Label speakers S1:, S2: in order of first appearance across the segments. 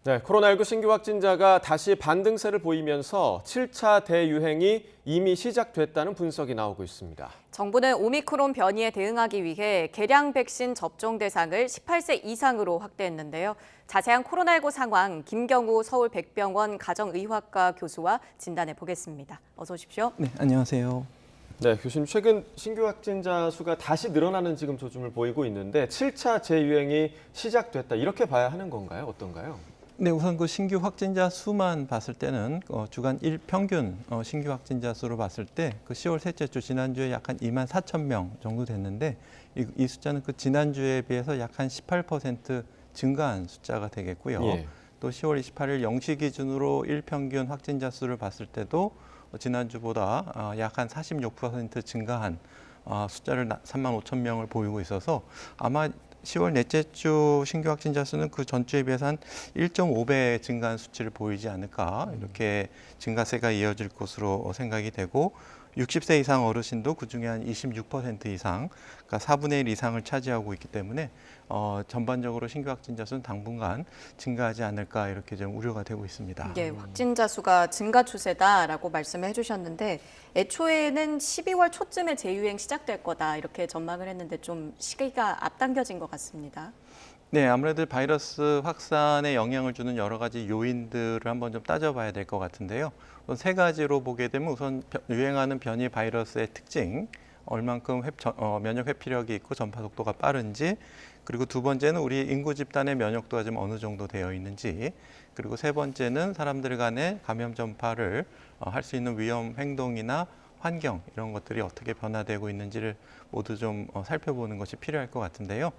S1: 네, 코로나19 신규 확진자가 다시 반등세를 보이면서 7차 대유행이 이미 시작됐다는 분석이 나오고 있습니다.
S2: 정부는 오미크론 변이에 대응하기 위해 개량 백신 접종 대상을 18세 이상으로 확대했는데요. 자세한 코로나19 상황 김경우 서울 백병원 가정의학과 교수와 진단해 보겠습니다. 어서 오십시오.
S3: 네, 안녕하세요.
S1: 네, 교수님 최근 신규 확진자 수가 다시 늘어나는 지금 조짐을 보이고 있는데 7차 재유행이 시작됐다 이렇게 봐야 하는 건가요? 어떤가요?
S3: 네, 우선 그 신규 확진자 수만 봤을 때는 주간 일평균 신규 확진자 수로 봤을 때 그 10월 셋째 주 지난주에 약 한 2만 4천 명 정도 됐는데 이 숫자는 그 지난주에 비해서 약 한 18% 증가한 숫자가 되겠고요.
S1: 예.
S3: 또 10월 28일 0시 기준으로 일평균 확진자 수를 봤을 때도 지난주보다 약 한 46% 증가한 숫자를 3만 5천 명을 보이고 있어서 아마 10월 넷째 주 신규 확진자 수는 그 전주에 비해서 한 1.5배 증가한 수치를 보이지 않을까 이렇게 증가세가 이어질 것으로 생각이 되고 60세 이상 어르신도 그중에 한 26% 이상, 그러니까 4분의 1 이상을 차지하고 있기 때문에 전반적으로 신규 확진자 수는 당분간 증가하지 않을까 이렇게 좀 우려가 되고 있습니다.
S2: 예, 확진자 수가 증가 추세다라고 말씀을 해주셨는데 애초에는 12월 초쯤에 재유행 시작될 거다 이렇게 전망을 했는데 좀 시기가 앞당겨진 것 같습니다.
S3: 네, 아무래도 바이러스 확산에 영향을 주는 여러 가지 요인들을 한번 좀 따져봐야 될 것 같은데요. 우선 세 가지로 보게 되면 우선 유행하는 변이 바이러스의 특징, 얼만큼 면역 회피력이 있고 전파 속도가 빠른지, 그리고 두 번째는 우리 인구 집단의 면역도가 좀 어느 정도 되어 있는지, 그리고 세 번째는 사람들 간의 감염 전파를 할 수 있는 위험 행동이나 환경 이런 것들이 어떻게 변화되고 있는지를 모두 좀 살펴보는 것이 필요할 것 같은데요.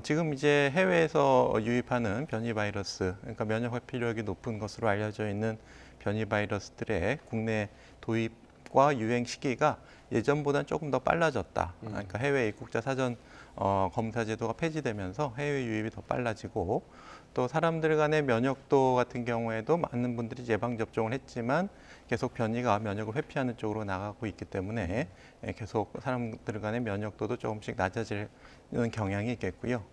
S3: 지금 이제 해외에서 유입하는 변이 바이러스, 그러니까 면역 회피력이 높은 것으로 알려져 있는 변이 바이러스들의 국내 도입과 유행 시기가 예전보다는 조금 더 빨라졌다. 그러니까 해외 입국자 사전 검사 제도가 폐지되면서 해외 유입이 더 빨라지고 또 사람들 간의 면역도 같은 경우에도 많은 분들이 예방 접종을 했지만 계속 변이가 면역을 회피하는 쪽으로 나가고 있기 때문에 계속 사람들 간의 면역도도 조금씩 낮아지는 경향이 있겠고요.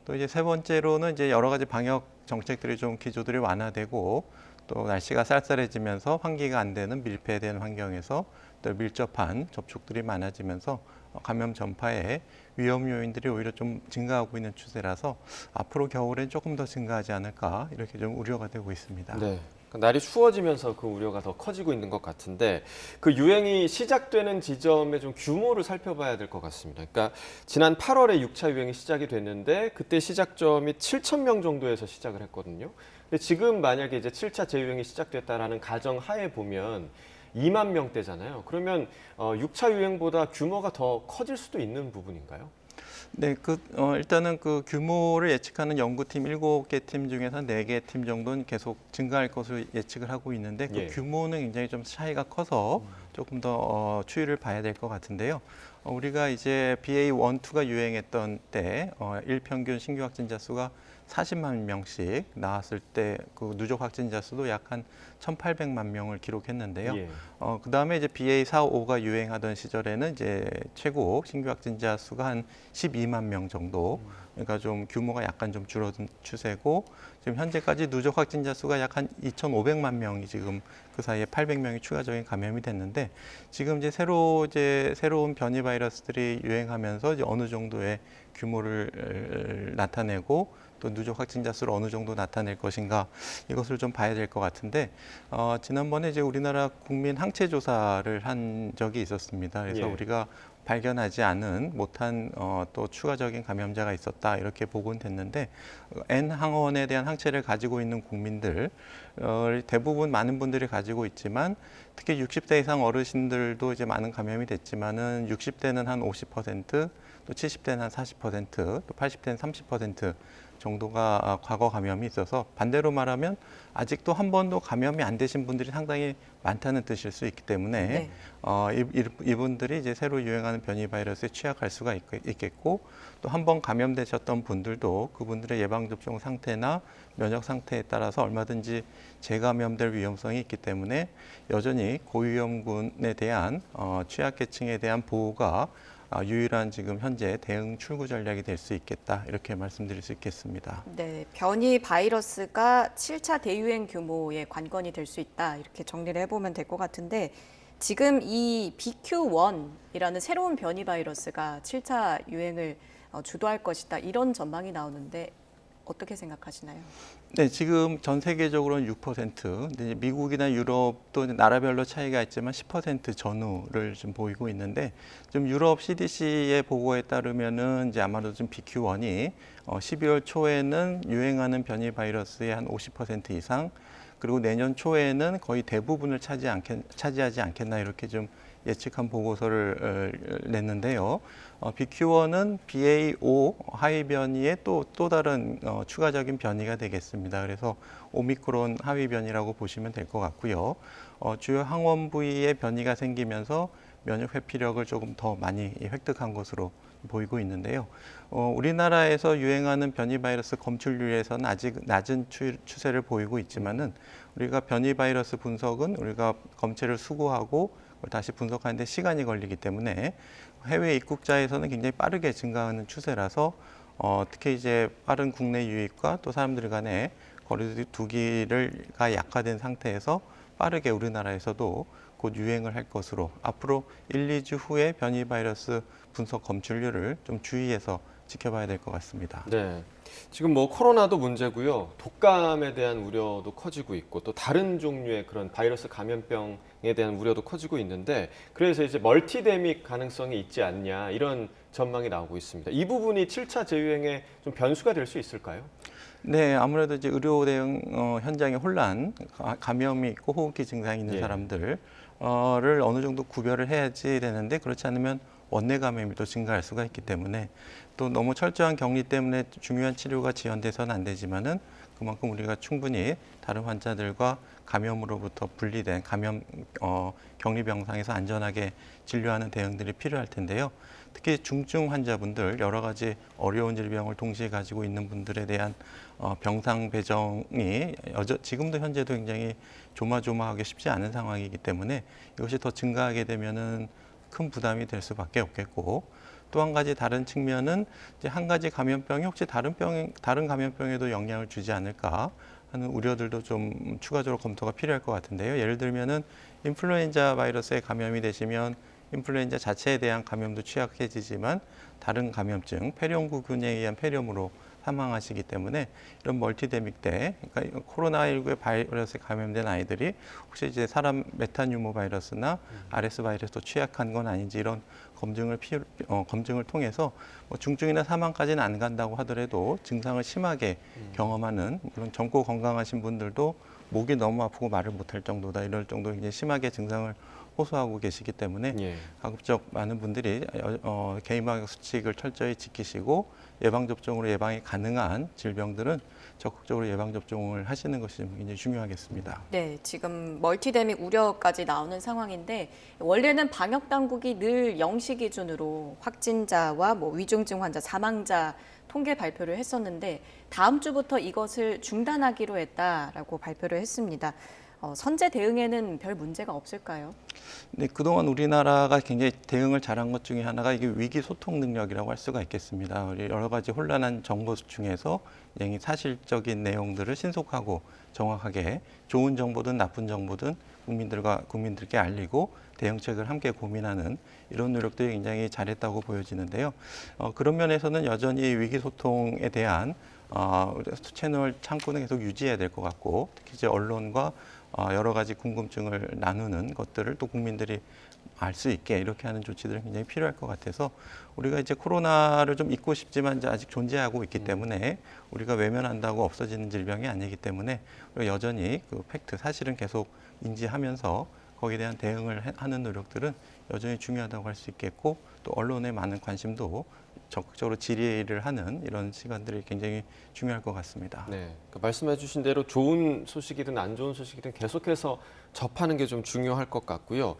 S3: 또 이제 세 번째로는 이제 여러 가지 방역 정책들이 좀 기조들이 완화되고 또 날씨가 쌀쌀해지면서 환기가 안 되는 밀폐된 환경에서 또 밀접한 접촉들이 많아지면서 감염 전파의 위험 요인들이 오히려 좀 증가하고 있는 추세라서 앞으로 겨울엔 조금 더 증가하지 않을까 이렇게 좀 우려가 되고 있습니다.
S1: 네. 날이 추워지면서 그 우려가 더 커지고 있는 것 같은데 그 유행이 시작되는 지점의 좀 규모를 살펴봐야 될 것 같습니다. 그러니까 지난 8월에 6차 유행이 시작이 됐는데 그때 시작점이 7천 명 정도에서 시작을 했거든요. 근데 지금 만약에 이제 7차 재유행이 시작됐다라는 가정 하에 보면 2만 명대잖아요. 그러면 6차 유행보다 규모가 더 커질 수도 있는 부분인가요?
S3: 네, 일단은 그 규모를 예측하는 연구팀 7개 팀 중에서 4개 팀 정도는 계속 증가할 것으로 예측을 하고 있는데 그
S1: 예.
S3: 규모는 굉장히 좀 차이가 커서 조금 더 추이를 봐야 될 것 같은데요. 우리가 이제 BA.1, 2가 유행했던 때 일평균 신규 확진자 수가 40만 명씩 나왔을 때 그 누적 확진자 수도 약 한 1,800만 명을 기록했는데요.
S1: 예.
S3: 그다음에 이제 BA.4, 5가 유행하던 시절에는 이제 최고 신규 확진자 수가 한 12만 명 정도. 그러니까 좀 규모가 약간 좀 줄어든 추세고 지금 현재까지 누적 확진자 수가 약 한 2,500만 명이 지금 그 사이에 800명이 추가적인 감염이 됐는데 지금 이제 새로운 변이 바이러스들이 유행하면서 이제 어느 정도의 규모를 나타내고 또 누적 확진자 수를 어느 정도 나타낼 것인가 이것을 좀 봐야 될 것 같은데 지난번에 이제 우리나라 국민 항체 조사를 한 적이 있었습니다. 그래서
S1: 예.
S3: 우리가 발견하지 않은 못한 또 추가적인 감염자가 있었다 이렇게 보고는 됐는데 N 항원에 대한 항체를 가지고 있는 국민들 대부분 많은 분들이 가지고 있지만 특히 60대 이상 어르신들도 이제 많은 감염이 됐지만은 60대는 한 50%, 또 70대는 한 40%, 또 80대는 30% 정도가 과거 감염이 있어서 반대로 말하면 아직도 한 번도 감염이 안 되신 분들이 상당히 많다는 뜻일 수 있기 때문에
S2: 네.
S3: 이분들이 이제 새로 유행하는 변이 바이러스에 취약할 수가 있겠고 또 한 번 감염되셨던 분들도 그분들의 예방접종 상태나 면역 상태에 따라서 얼마든지 재감염될 위험성이 있기 때문에 여전히 고위험군에 대한 취약계층에 대한 보호가 유일한 지금 현재 대응 출구 전략이 될 수 있겠다 이렇게 말씀드릴 수 있겠습니다.
S2: 네, 변이 바이러스가 7차 대유행 규모의 관건이 될 수 있다. 이렇게 정리를 해보면 될 것 같은데 지금 이 BQ.1이라는 새로운 변이 바이러스가 7차 유행을 주도할 것이다. 이런 전망이 나오는데 어떻게 생각하시나요?
S3: 네, 지금 전 세계적으로는 6%, 근데 미국이나 유럽도 나라별로 차이가 있지만 10% 전후를 좀 보이고 있는데, 좀 유럽 CDC의 보고에 따르면은 이제 아마도 좀 BQ.1이 12월 초에는 유행하는 변이 바이러스의 한 50% 이상, 그리고 내년 초에는 거의 대부분을 차지하지 않겠나 이렇게 좀 예측한 보고서를 냈는데요. BQ.1은 BA.5 하위 변이의 또 다른 추가적인 변이가 되겠습니다. 그래서 오미크론 하위 변이라고 보시면 될 것 같고요. 주요 항원 부위에 변이가 생기면서 면역 회피력을 조금 더 많이 획득한 것으로 보이고 있는데요. 우리나라에서 유행하는 변이 바이러스 검출률에서는 아직 낮은 추세를 보이고 있지만은 우리가 변이 바이러스 분석은 우리가 검체를 수거하고 다시 분석하는데 시간이 걸리기 때문에 해외 입국자에서는 굉장히 빠르게 증가하는 추세라서 특히 이제 빠른 국내 유입과 또 사람들 간의 거리두기가 약화된 상태에서 빠르게 우리나라에서도 곧 유행을 할 것으로 앞으로 1, 2주 후에 변이 바이러스 분석 검출률을 좀 주의해서 지켜봐야 될 것 같습니다.
S1: 네. 지금 뭐 코로나도 문제고요. 독감에 대한 우려도 커지고 있고 또 다른 종류의 그런 바이러스 감염병에 대한 우려도 커지고 있는데 그래서 이제 멀티데믹 가능성이 있지 않냐 이런 전망이 나오고 있습니다. 이 부분이 7차 재유행의 좀 변수가 될 수 있을까요?
S3: 네, 아무래도 이제 의료 대응 현장의 혼란, 감염이 있고 호흡기 증상이 있는
S1: 예.
S3: 사람들을 어느 정도 구별을 해야지 되는데 그렇지 않으면 원내 감염이 또 증가할 수가 있기 때문에 또 너무 철저한 격리 때문에 중요한 치료가 지연돼서는 안 되지만은 그만큼 우리가 충분히 다른 환자들과 감염으로부터 분리된 격리 병상에서 안전하게 진료하는 대응들이 필요할 텐데요. 특히 중증 환자분들 여러 가지 어려운 질병을 동시에 가지고 있는 분들에 대한 병상 배정이 지금도 현재도 굉장히 조마조마하게 쉽지 않은 상황이기 때문에 이것이 더 증가하게 되면은 큰 부담이 될 수밖에 없겠고 또 한 가지 다른 측면은 이제 한 가지 감염병이 혹시 다른 감염병에도 영향을 주지 않을까 하는 우려들도 좀 추가적으로 검토가 필요할 것 같은데요. 예를 들면은 인플루엔자 바이러스에 감염이 되시면 인플루엔자 자체에 대한 감염도 취약해지지만 다른 감염증, 폐렴구균에 의한 폐렴으로 사망하시기 때문에 이런 멀티데믹 때, 그러니까 코로나19의 바이러스에 감염된 아이들이 혹시 이제 사람 메타뉴모 바이러스나 RS 바이러스도 취약한 건 아닌지 이런 검증을 통해서 뭐 중증이나 사망까지는 안 간다고 하더라도 증상을 심하게 경험하는 물론 젊고 건강하신 분들도 목이 너무 아프고 말을 못할 정도다 이럴 정도로 굉장히 심하게 증상을 호소하고 계시기 때문에
S1: 예.
S3: 가급적 많은 분들이 개인방역 수칙을 철저히 지키시고 예방접종으로 예방이 가능한 질병들은 적극적으로 예방접종을 하시는 것이 굉장히 중요하겠습니다.
S2: 네, 지금 멀티데믹 우려까지 나오는 상황인데 원래는 방역 당국이 늘 0시 기준으로 확진자와 뭐 위중증 환자, 사망자 통계 발표를 했었는데 다음 주부터 이것을 중단하기로 했다라고 발표를 했습니다. 선제 대응에는 별 문제가 없을까요?
S3: 네, 그동안 우리나라가 굉장히 대응을 잘한 것 중에 하나가 이게 위기 소통 능력이라고 할 수가 있겠습니다. 우리 여러 가지 혼란한 정보 중에서 굉장히 사실적인 내용들을 신속하고 정확하게 좋은 정보든 나쁜 정보든 국민들께 알리고 대응책을 함께 고민하는 이런 노력들이 굉장히 잘했다고 보여지는데요. 그런 면에서는 여전히 위기 소통에 대한 채널 창구는 계속 유지해야 될 것 같고 특히 이제 언론과 여러 가지 궁금증을 나누는 것들을 또 국민들이 알 수 있게 이렇게 하는 조치들은 굉장히 필요할 것 같아서 우리가 이제 코로나를 좀 잊고 싶지만 이제 아직 존재하고 있기 때문에 우리가 외면한다고 없어지는 질병이 아니기 때문에 우리가 여전히 그 팩트 사실은 계속 인지하면서 거기에 대한 대응을 하는 노력들은 여전히 중요하다고 할 수 있겠고 또 언론의 많은 관심도 적극적으로 질의를 하는 이런 시간들이 굉장히 중요할 것 같습니다.
S1: 네, 그러니까 말씀해 주신 대로 좋은 소식이든 안 좋은 소식이든 계속해서 접하는 게 좀 중요할 것 같고요.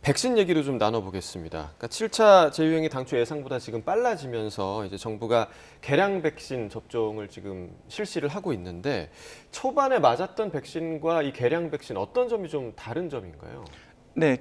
S1: 백신 얘기를 좀 나눠보겠습니다. 그러니까 7차 재유행이 당초 예상보다 지금 빨라지면서 이제 정부가 개량 백신 접종을 지금 실시를 하고 있는데 초반에 맞았던 백신과 이 개량 백신 어떤 점이 좀 다른 점인가요?
S3: 네,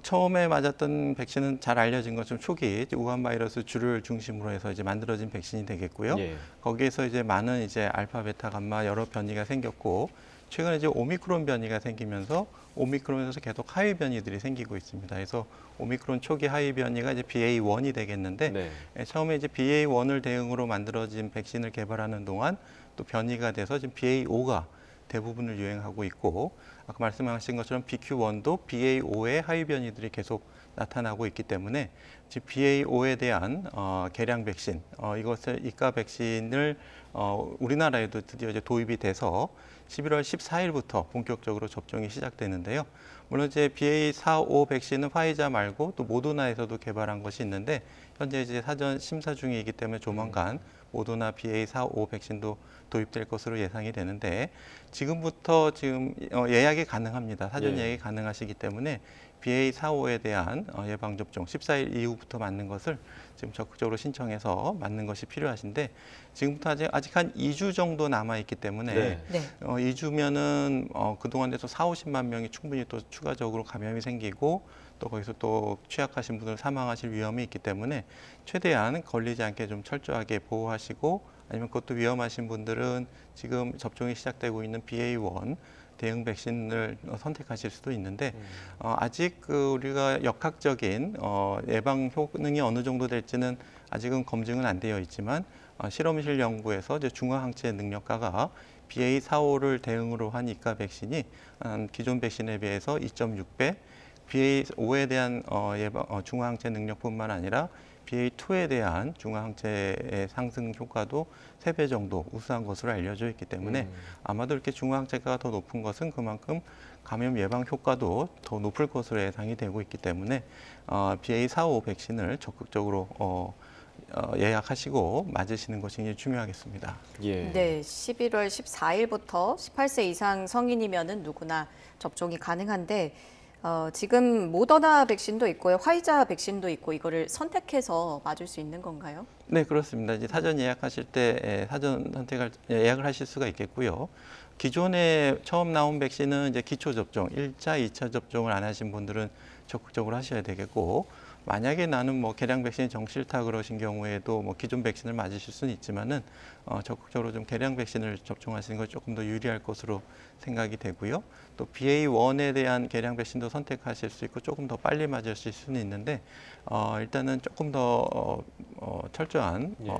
S3: 처음에 맞았던 백신은 잘 알려진 것처럼 초기 이제 우한 바이러스 주를 중심으로 해서 이제 만들어진 백신이 되겠고요.
S1: 예.
S3: 거기에서 이제 많은 이제 알파, 베타, 감마 여러 변이가 생겼고 최근에 이제 오미크론 변이가 생기면서 오미크론에서 계속 하위 변이들이 생기고 있습니다. 그래서 오미크론 초기 하위 변이가 이제 BA.1이 되겠는데
S1: 네.
S3: 처음에 이제 BA.1을 대응으로 만들어진 백신을 개발하는 동안 또 변이가 돼서 지금 BA.5가 대부분을 유행하고 있고 아까 말씀하신 것처럼 BQ.1도 BA.5의 하위 변이들이 계속 나타나고 있기 때문에 지금 BA.5에 대한 개량 백신 이것을 이가 백신을 우리나라에도 드디어 이제 도입이 돼서 11월 14일부터 본격적으로 접종이 시작되는데요. 물론 이제 BA.4.5 백신은 화이자 말고 또 모더나에서도 개발한 것이 있는데 현재 이제 사전 심사 중이기 때문에 조만간 모더나 BA.4.5 백신도 도입될 것으로 예상이 되는데 지금부터 지금 예약이 가능합니다. 사전
S1: 예.
S3: 예약이 가능하시기 때문에 BA.4.5에 대한 예방 접종 14일 이후부터 맞는 것을 지금 적극적으로 신청해서 맞는 것이 필요하신데 지금부터 아직 한 2주 정도 남아 있기 때문에
S1: 네.
S2: 네.
S3: 2주면은 그동안에서 4-50만 명이 충분히 또 추가적으로 감염이 생기고 또 거기서 또 취약하신 분들 사망하실 위험이 있기 때문에 최대한 걸리지 않게 좀 철저하게 보호하시고 아니면 그것도 위험하신 분들은 지금 접종이 시작되고 있는 BA.1 대응 백신을 선택하실 수도 있는데 아직 우리가 역학적인 예방 효능이 어느 정도 될지는 아직은 검증은 안 되어 있지만 실험실 연구에서 이제 중화항체 능력가가 BA.4.5를 대응으로 한 이가 백신이 기존 백신에 비해서 2.6배, BA.5에 대한 중화항체 능력뿐만 아니라 BA.2에 대한 중화항체의 상승 효과도 3배 정도 우수한 것으로 알려져 있기 때문에 아마도 이렇게 중화항체가 더 높은 것은 그만큼 감염 예방 효과도 더 높을 것으로 예상이 되고 있기 때문에 BA.4.5 백신을 적극적으로 예약하시고 맞으시는 것이 굉장히 중요하겠습니다.
S1: 예.
S2: 네, 11월 14일부터 18세 이상 성인이면은 누구나 접종이 가능한데 지금 모더나 백신도 있고요, 화이자 백신도 있고 이거를 선택해서 맞을 수 있는 건가요?
S3: 네, 그렇습니다. 이제 사전 예약하실 때 사전 예약을 하실 수가 있겠고요. 기존에 처음 나온 백신은 이제 기초 접종, 1차, 2차 접종을 안 하신 분들은 적극적으로 하셔야 되겠고 만약에 나는 뭐 개량 백신이 정 싫다 그러신 경우에도 뭐 기존 백신을 맞으실 수는 있지만은 적극적으로 좀 개량 백신을 접종하시는 것이 조금 더 유리할 것으로 생각이 되고요. 또 BA.1에 대한 개량 백신도 선택하실 수 있고 조금 더 빨리 맞으실 수는 있는데 일단은 조금 더 철저한
S1: 예.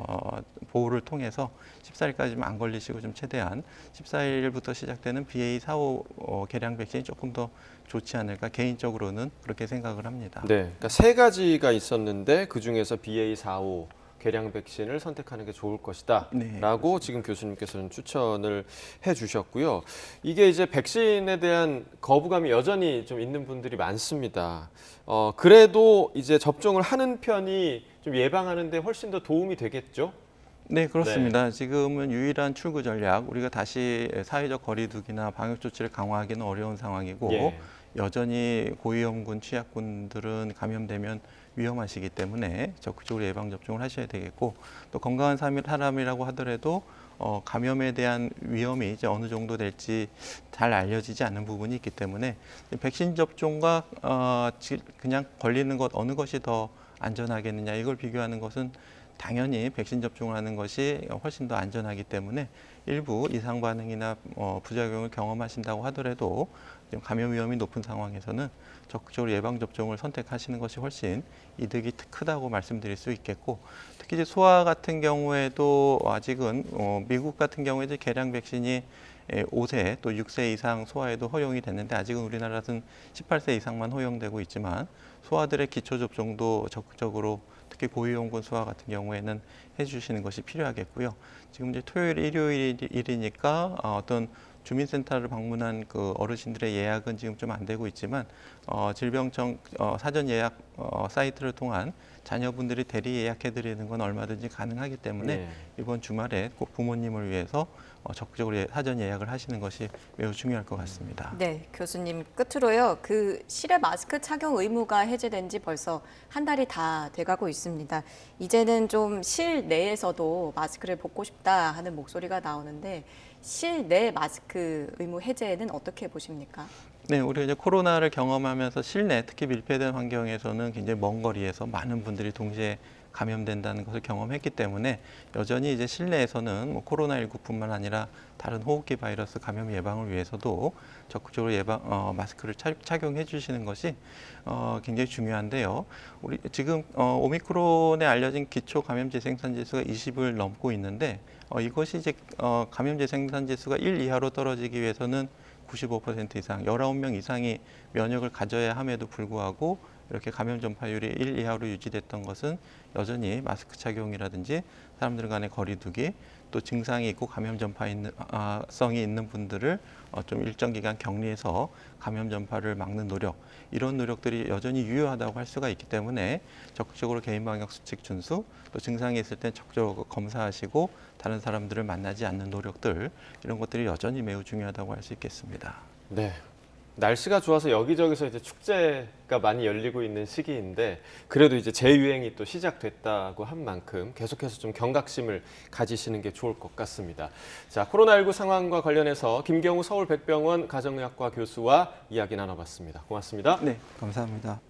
S3: 보호를 통해서 14일까지만 안 걸리시고 좀 최대한 14일부터 시작되는 BA.4.5 개량 백신이 조금 더 좋지 않을까 개인적으로는 그렇게 생각을 합니다.
S1: 네. 그러니까 세 가지가 있었는데 그 중에서 BA.4.5 개량 백신을 선택하는 게 좋을 것이다.
S3: 네,
S1: 라고 지금 교수님께서는 추천을 해 주셨고요. 이게 이제 백신에 대한 거부감이 여전히 좀 있는 분들이 많습니다. 그래도 이제 접종을 하는 편이 좀 예방하는 데 훨씬 더 도움이 되겠죠?
S3: 네, 그렇습니다. 지금은 유일한 출구 전략, 우리가 다시 사회적 거리두기나 방역 조치를 강화하기는 어려운 상황이고
S1: 예.
S3: 여전히 고위험군, 취약군들은 감염되면 위험하시기 때문에 적극적으로 예방 접종을 하셔야 되겠고 또 건강한 사람이라고 하더라도 감염에 대한 위험이 이제 어느 정도 될지 잘 알려지지 않는 부분이 있기 때문에 백신 접종과 그냥 걸리는 것 어느 것이 더 안전하겠느냐 이걸 비교하는 것은 당연히 백신 접종을 하는 것이 훨씬 더 안전하기 때문에 일부 이상 반응이나 부작용을 경험하신다고 하더라도 감염 위험이 높은 상황에서는 적극적으로 예방 접종을 선택하시는 것이 훨씬 이득이 크다고 말씀드릴 수 있겠고 특히 이제 소아 같은 경우에도 아직은 미국 같은 경우에 이제 개량 백신이 5세 또 6세 이상 소아에도 허용이 됐는데 아직은 우리나라는 18세 이상만 허용되고 있지만 소아들의 기초 접종도 적극적으로 특히 고위험군 소아 같은 경우에는 해주시는 것이 필요하겠고요. 지금 이제 토요일, 일요일이니까 어떤 주민센터를 방문한 그 어르신들의 예약은 지금 좀 안 되고 있지만 질병청 사전 예약 사이트를 통한 자녀분들이 대리 예약해 드리는 건 얼마든지 가능하기 때문에
S1: 네.
S3: 이번 주말에 꼭 부모님을 위해서 적극적으로 사전 예약을 하시는 것이 매우 중요할 것 같습니다.
S2: 네, 교수님 끝으로요. 그 실외 마스크 착용 의무가 해제된 지 벌써 한 달이 다 돼가고 있습니다. 이제는 좀 실내에서도 마스크를 벗고 싶다 하는 목소리가 나오는데 실내 마스크 의무 해제는 어떻게 보십니까?
S3: 네, 우리가 이제 코로나를 경험하면서 실내, 특히 밀폐된 환경에서는 굉장히 먼 거리에서 많은 분들이 동시에 감염된다는 것을 경험했기 때문에 여전히 이제 실내에서는 뭐 코로나19뿐만 아니라 다른 호흡기 바이러스 감염 예방을 위해서도 적극적으로 마스크를 착용해 주시는 것이 굉장히 중요한데요. 우리 지금 오미크론에 알려진 기초 감염제 생산 지수가 20을 넘고 있는데 이것이 이제 감염제 생산 지수가 1 이하로 떨어지기 위해서는 95% 이상, 19명 이상이 면역을 가져야 함에도 불구하고 이렇게 감염 전파율이 1 이하로 유지됐던 것은 여전히 마스크 착용이라든지 사람들 간의 거리 두기, 또 증상이 있고 감염 전파성이 있는 분들을 좀 일정 기간 격리해서 감염 전파를 막는 노력, 이런 노력들이 여전히 유효하다고 할 수가 있기 때문에 적극적으로 개인 방역 수칙 준수, 또 증상이 있을 땐 적극적으로 검사하시고 다른 사람들을 만나지 않는 노력들, 이런 것들이 여전히 매우 중요하다고 할 수 있겠습니다.
S1: 네. 날씨가 좋아서 여기저기서 이제 축제가 많이 열리고 있는 시기인데 그래도 이제 재유행이 또 시작됐다고 한 만큼 계속해서 좀 경각심을 가지시는 게 좋을 것 같습니다. 자, 코로나19 상황과 관련해서 김경우 서울백병원 가정의학과 교수와 이야기 나눠봤습니다. 고맙습니다.
S4: 네, 감사합니다.